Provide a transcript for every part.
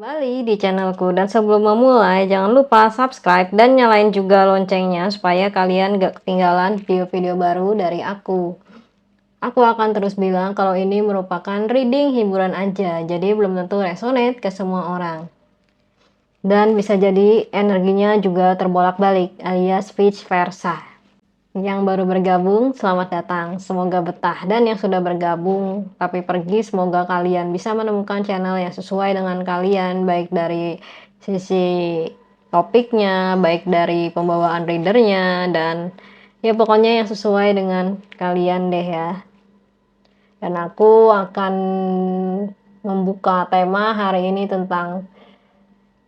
Kembali di channelku, dan sebelum memulai jangan lupa subscribe dan nyalain juga loncengnya supaya kalian gak ketinggalan video-video baru dari aku. Aku akan terus bilang kalau ini merupakan reading hiburan aja, jadi belum tentu resonate ke semua orang. Dan bisa jadi energinya juga terbolak-balik alias vice versa. Yang baru bergabung, selamat datang. Semoga betah. Dan yang sudah bergabung tapi pergi, semoga kalian bisa menemukan channel yang sesuai dengan kalian, baik dari sisi topiknya, baik dari pembawaan readernya, dan ya pokoknya yang sesuai dengan kalian deh ya. Dan aku akan membuka tema hari ini tentang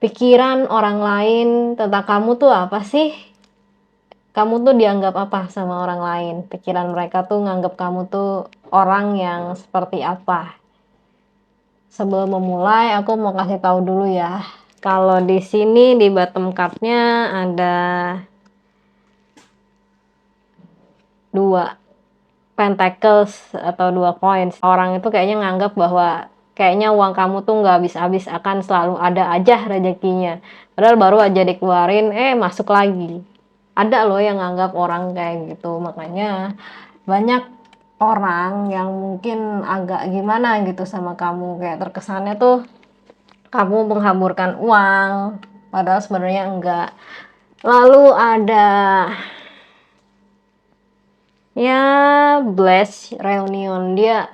pikiran orang lain tentang kamu tuh apa sih? Kamu tuh dianggap apa sama orang lain? Pikiran mereka tuh nganggap kamu tuh orang yang seperti apa? Sebelum memulai, aku mau kasih tahu dulu ya. Kalau di sini di bottom cardnya ada 2 pentacles atau 2 coins. Orang itu kayaknya nganggap bahwa kayaknya uang kamu tuh nggak habis-habis, akan selalu ada aja rezekinya. Padahal baru aja dikeluarin, masuk lagi. Ada loh yang nganggap orang kayak gitu. Makanya banyak orang yang mungkin agak gimana gitu sama kamu, kayak terkesannya tuh kamu menghamburkan uang padahal sebenarnya enggak. Lalu ada ya bless reunion, dia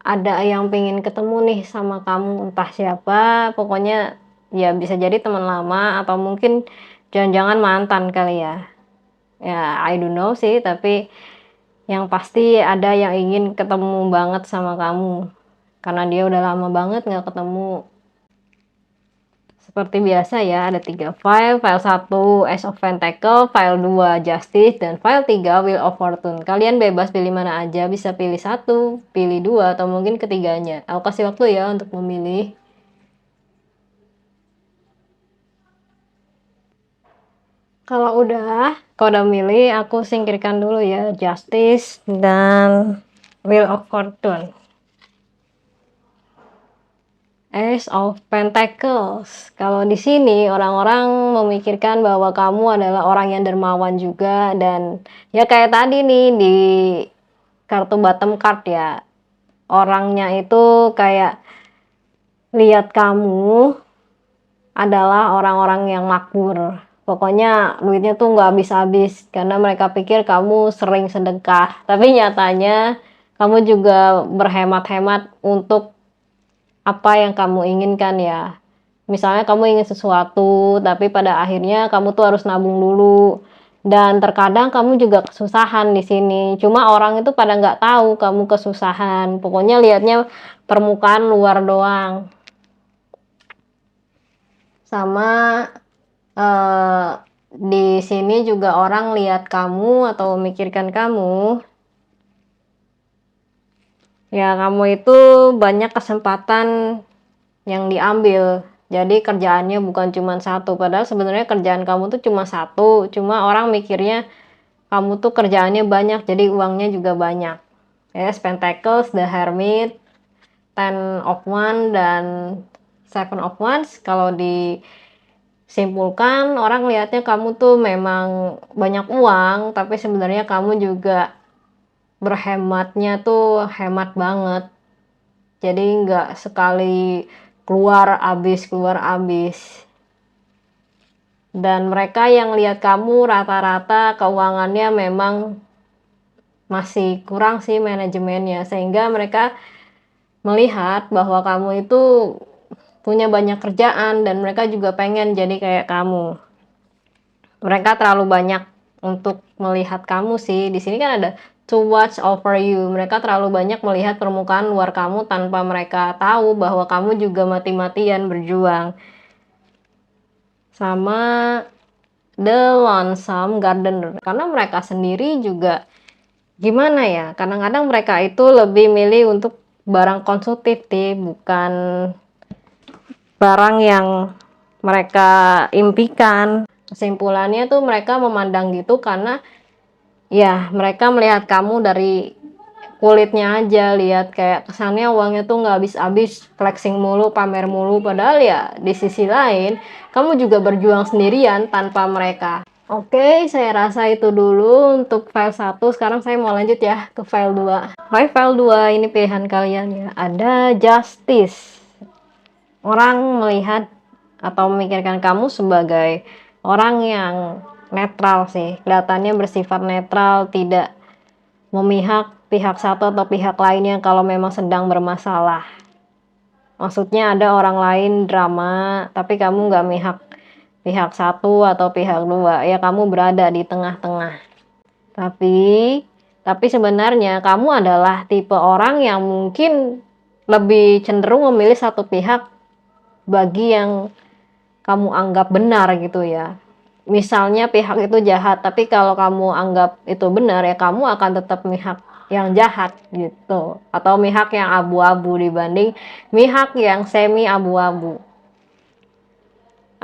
ada yang pengen ketemu nih sama kamu, entah siapa, pokoknya ya bisa jadi teman lama atau mungkin jangan-jangan mantan kali ya. Ya I don't know sih, tapi yang pasti ada yang ingin ketemu banget sama kamu karena dia udah lama banget nggak ketemu. Seperti biasa ya, ada 3 file. File 1 Ace of Pentacle, file 2 Justice, dan file 3 Wheel of Fortune. Kalian bebas pilih mana aja, bisa pilih 1, pilih 2, atau mungkin ketiganya. Aku kasih waktu ya untuk memilih. Kalau kau udah milih, aku singkirkan dulu ya Justice dan Wheel of Fortune. Ace of Pentacles. Kalau di sini orang-orang memikirkan bahwa kamu adalah orang yang dermawan juga, dan ya kayak tadi nih di kartu bottom card ya. Orangnya itu kayak lihat kamu adalah orang-orang yang makmur. Pokoknya duitnya tuh nggak habis-habis karena mereka pikir kamu sering sedekah. Tapi nyatanya kamu juga berhemat-hemat untuk apa yang kamu inginkan ya. Misalnya kamu ingin sesuatu, tapi pada akhirnya kamu tuh harus nabung dulu. Dan terkadang kamu juga kesusahan di sini. Cuma orang itu pada nggak tahu kamu kesusahan. Pokoknya lihatnya permukaan luar doang. Sama di sini juga orang lihat kamu atau memikirkan kamu. Ya kamu itu banyak kesempatan yang diambil. Jadi kerjaannya bukan cuma satu, padahal sebenarnya kerjaan kamu tuh cuma satu. Cuma orang mikirnya kamu tuh kerjaannya banyak, jadi uangnya juga banyak. Yes, Pentacles, The Hermit, Ten of Wands, dan Seven of Wands. Kalau disimpulkan, orang lihatnya kamu tuh memang banyak uang, tapi sebenarnya kamu juga berhematnya tuh hemat banget. Jadi nggak sekali keluar abis. Dan mereka yang lihat kamu rata-rata keuangannya memang masih kurang sih manajemennya, sehingga mereka melihat bahwa kamu itu punya banyak kerjaan dan mereka juga pengen jadi kayak kamu. Mereka terlalu banyak untuk melihat kamu sih. Di sini kan ada to watch over you. Mereka terlalu banyak melihat permukaan luar kamu tanpa mereka tahu bahwa kamu juga mati-matian berjuang. Sama The Lonesome Gardener. Karena mereka sendiri juga gimana ya, kadang-kadang mereka itu lebih milih untuk barang konsumtif sih, bukan barang yang mereka impikan. Kesimpulannya tuh mereka memandang gitu karena ya mereka melihat kamu dari kulitnya aja, lihat kayak kesannya uangnya tuh nggak habis-habis, flexing mulu, pamer mulu, padahal ya di sisi lain kamu juga berjuang sendirian tanpa mereka. Oke, saya rasa itu dulu untuk file 1. Sekarang saya mau lanjut ya ke file 2. Oke, file 2 ini pilihan kalian ya. Ada justice. Orang melihat atau memikirkan kamu sebagai orang yang netral sih. Kelihatannya bersifat netral, tidak memihak pihak satu atau pihak lainnya kalau memang sedang bermasalah. Maksudnya ada orang lain drama, tapi kamu nggak mihak pihak satu atau pihak dua. Ya kamu berada di tengah-tengah. Tapi sebenarnya kamu adalah tipe orang yang mungkin lebih cenderung memilih satu pihak bagi yang kamu anggap benar gitu ya. Misalnya pihak itu jahat, tapi kalau kamu anggap itu benar ya kamu akan tetap pihak yang jahat gitu. Atau pihak yang abu-abu dibanding pihak yang semi abu-abu.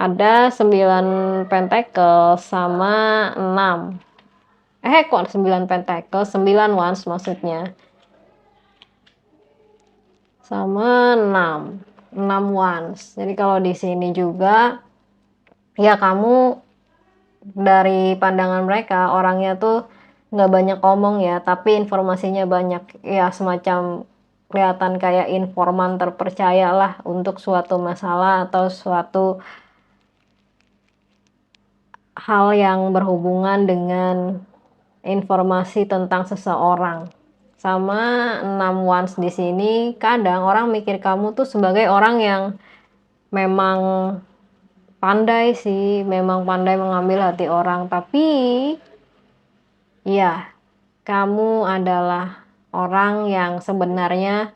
Ada 9 pentacle sama 6. Kok 9 pentacle, 9 wands maksudnya. Sama 6 wands. Jadi kalau di sini juga ya kamu dari pandangan mereka orangnya tuh nggak banyak ngomong ya, tapi informasinya banyak ya, semacam kelihatan kayak informan terpercaya lah untuk suatu masalah atau suatu hal yang berhubungan dengan informasi tentang seseorang. Sama 6 wands di sini, kadang orang mikir kamu tuh sebagai orang yang memang pandai sih, memang pandai mengambil hati orang, tapi ya kamu adalah orang yang sebenarnya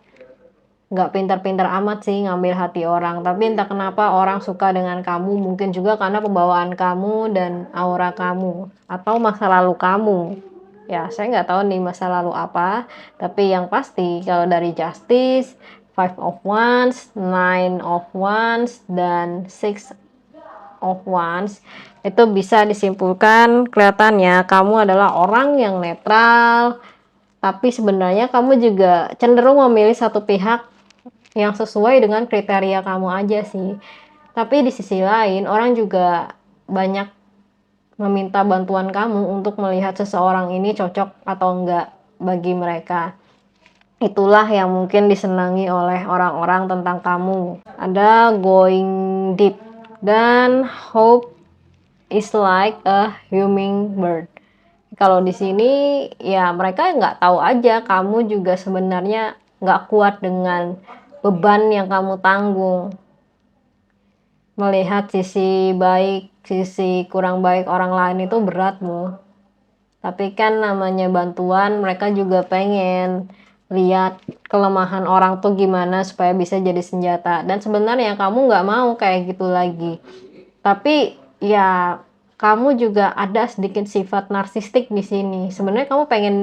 nggak pintar-pintar amat sih ngambil hati orang, tapi entah kenapa orang suka dengan kamu, mungkin juga karena pembawaan kamu dan aura kamu atau masa lalu kamu. Ya saya nggak tahu nih masa lalu apa, tapi yang pasti kalau dari justice, 5 of wands, 9 of wands, dan 6 of wands itu bisa disimpulkan kelihatannya kamu adalah orang yang netral, tapi sebenarnya kamu juga cenderung memilih satu pihak yang sesuai dengan kriteria kamu aja sih. Tapi di sisi lain, orang juga banyak meminta bantuan kamu untuk melihat seseorang ini cocok atau enggak bagi mereka. Itulah yang mungkin disenangi oleh orang-orang tentang kamu. Ada going deep dan hope is like a hummingbird. Kalau di sini ya mereka nggak tahu aja kamu juga sebenarnya nggak kuat dengan beban yang kamu tanggung. Melihat sisi baik, sisi kurang baik orang lain itu berat loh. Tapi kan namanya bantuan, mereka juga pengen lihat kelemahan orang tuh gimana supaya bisa jadi senjata. Dan sebenarnya kamu nggak mau kayak gitu lagi. Tapi ya kamu juga ada sedikit sifat narsistik di sini. Sebenarnya kamu pengen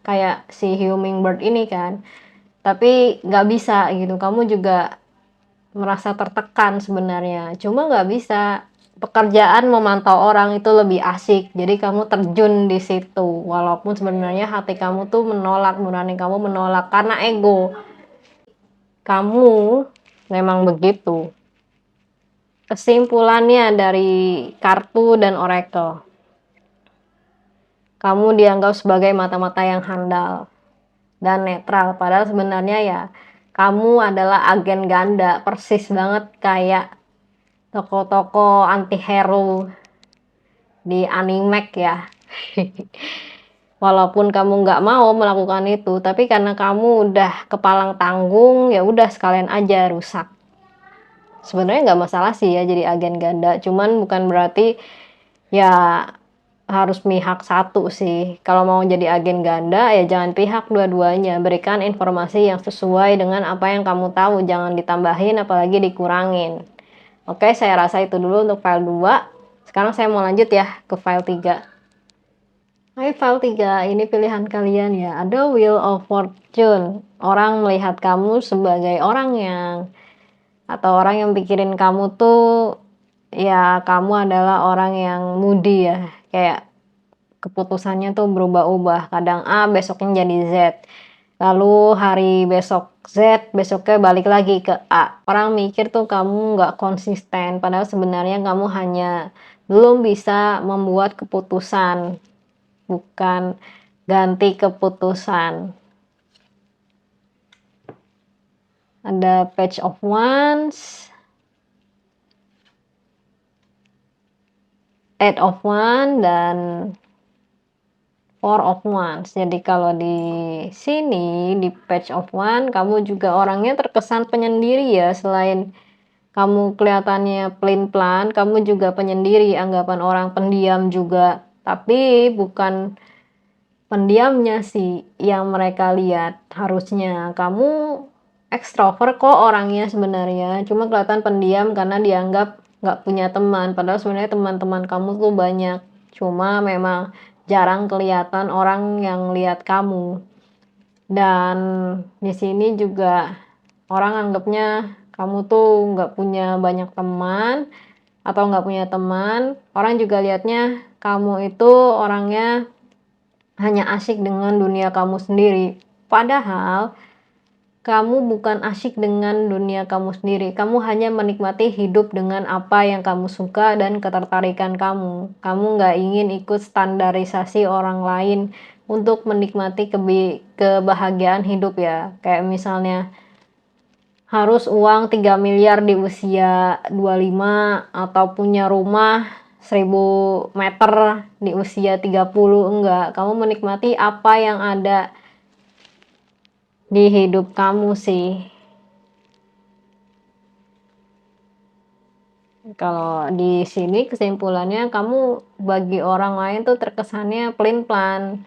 kayak si hummingbird ini kan, tapi nggak bisa gitu. Kamu juga merasa tertekan sebenarnya, cuma nggak bisa. Pekerjaan memantau orang itu lebih asik, jadi kamu terjun di situ walaupun sebenarnya hati kamu tuh menolak, nurani kamu menolak karena ego kamu memang begitu. Kesimpulannya dari kartu dan oracle, kamu dianggap sebagai mata-mata yang handal dan netral, padahal sebenarnya ya kamu adalah agen ganda, persis banget kayak toko-toko anti-hero di anime ya. Walaupun kamu nggak mau melakukan itu, tapi karena kamu udah kepalang tanggung, ya udah sekalian aja rusak. Sebenarnya nggak masalah sih ya jadi agen ganda, cuman bukan berarti ya harus pihak satu sih. Kalau mau jadi agen ganda ya jangan pihak dua-duanya, berikan informasi yang sesuai dengan apa yang kamu tahu, jangan ditambahin apalagi dikurangin. Oke, saya rasa itu dulu untuk file 2. Sekarang saya mau lanjut ya ke file 3. Hai, file 3, ini pilihan kalian ya. Ada Wheel of Fortune. Orang melihat kamu sebagai orang yang atau orang yang pikirin kamu tuh ya kamu adalah orang yang moody ya. Kayak keputusannya tuh berubah-ubah. Kadang A, besoknya jadi Z. Lalu hari besok Z, besoknya balik lagi ke A. Orang mikir tuh kamu nggak konsisten, padahal sebenarnya kamu hanya belum bisa membuat keputusan, bukan ganti keputusan. Ada Page of Wands, Eight of Wands, dan Four of Wands. Jadi kalau di sini di Page of Wands kamu juga orangnya terkesan penyendiri ya. Selain kamu kelihatannya pelin-pelan, kamu juga penyendiri, anggapan orang pendiam juga. Tapi bukan pendiamnya sih yang mereka lihat. Harusnya kamu ekstrovert kok orangnya sebenarnya. Cuma kelihatan pendiam karena dianggap nggak punya teman. Padahal sebenarnya teman-teman kamu tuh banyak. Cuma memang jarang kelihatan orang yang lihat kamu. Dan di sini juga orang anggapnya kamu tuh nggak punya banyak teman atau nggak punya teman. Orang juga lihatnya kamu itu orangnya hanya asyik dengan dunia kamu sendiri. Padahal kamu bukan asyik dengan dunia kamu sendiri. Kamu hanya menikmati hidup dengan apa yang kamu suka dan ketertarikan kamu. Kamu nggak ingin ikut standarisasi orang lain untuk menikmati kebahagiaan hidup ya. Kayak misalnya harus uang 3 miliar di usia 25 atau punya rumah 1000 meter di usia 30. Enggak. Kamu menikmati apa yang ada di hidup kamu sih. Kalau di sini kesimpulannya kamu bagi orang lain tuh terkesannya pelin-pelan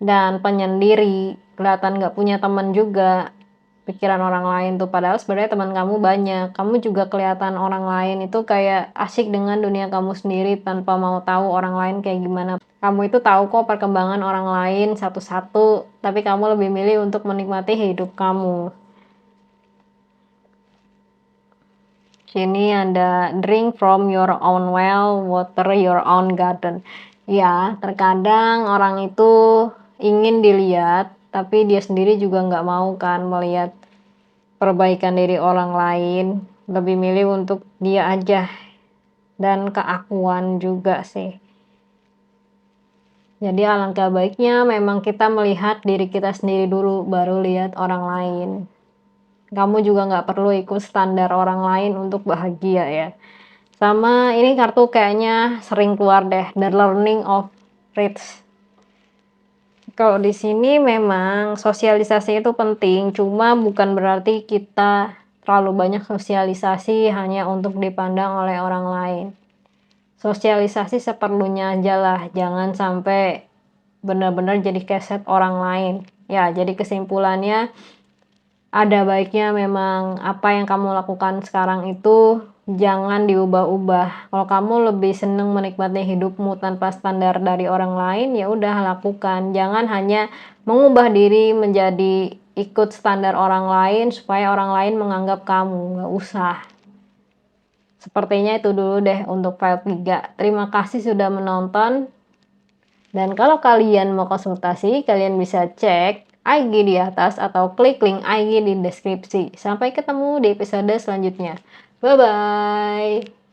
dan penyendiri, kelihatan nggak punya teman juga. Pikiran orang lain tuh padahal sebenarnya teman kamu banyak. Kamu juga kelihatan orang lain itu kayak asyik dengan dunia kamu sendiri tanpa mau tahu orang lain kayak gimana. Kamu itu tahu kok perkembangan orang lain satu-satu, tapi kamu lebih milih untuk menikmati hidup kamu. Sini ada drink from your own well, water your own garden. Ya, terkadang orang itu ingin dilihat, tapi dia sendiri juga nggak mau kan melihat perbaikan diri orang lain. Lebih milih untuk dia aja dan keakuan juga sih. Jadi alangkah baiknya memang kita melihat diri kita sendiri dulu, baru lihat orang lain. Kamu juga nggak perlu ikut standar orang lain untuk bahagia ya. Sama ini kartu kayaknya sering keluar deh, The Learning of Rich. Kalau di sini memang sosialisasi itu penting, cuma bukan berarti kita terlalu banyak sosialisasi hanya untuk dipandang oleh orang lain. Sosialisasi seperlunya aja lah, jangan sampai benar-benar jadi keset orang lain. Ya, jadi kesimpulannya ada baiknya memang apa yang kamu lakukan sekarang itu jangan diubah-ubah. Kalau kamu lebih seneng menikmati hidupmu tanpa standar dari orang lain, ya udah lakukan. Jangan hanya mengubah diri menjadi ikut standar orang lain supaya orang lain menganggap kamu. Nggak usah. Sepertinya itu dulu deh untuk file 3. Terima kasih sudah menonton. Dan kalau kalian mau konsultasi, kalian bisa cek IG di atas atau klik link IG di deskripsi. Sampai ketemu di episode selanjutnya. Bye-bye.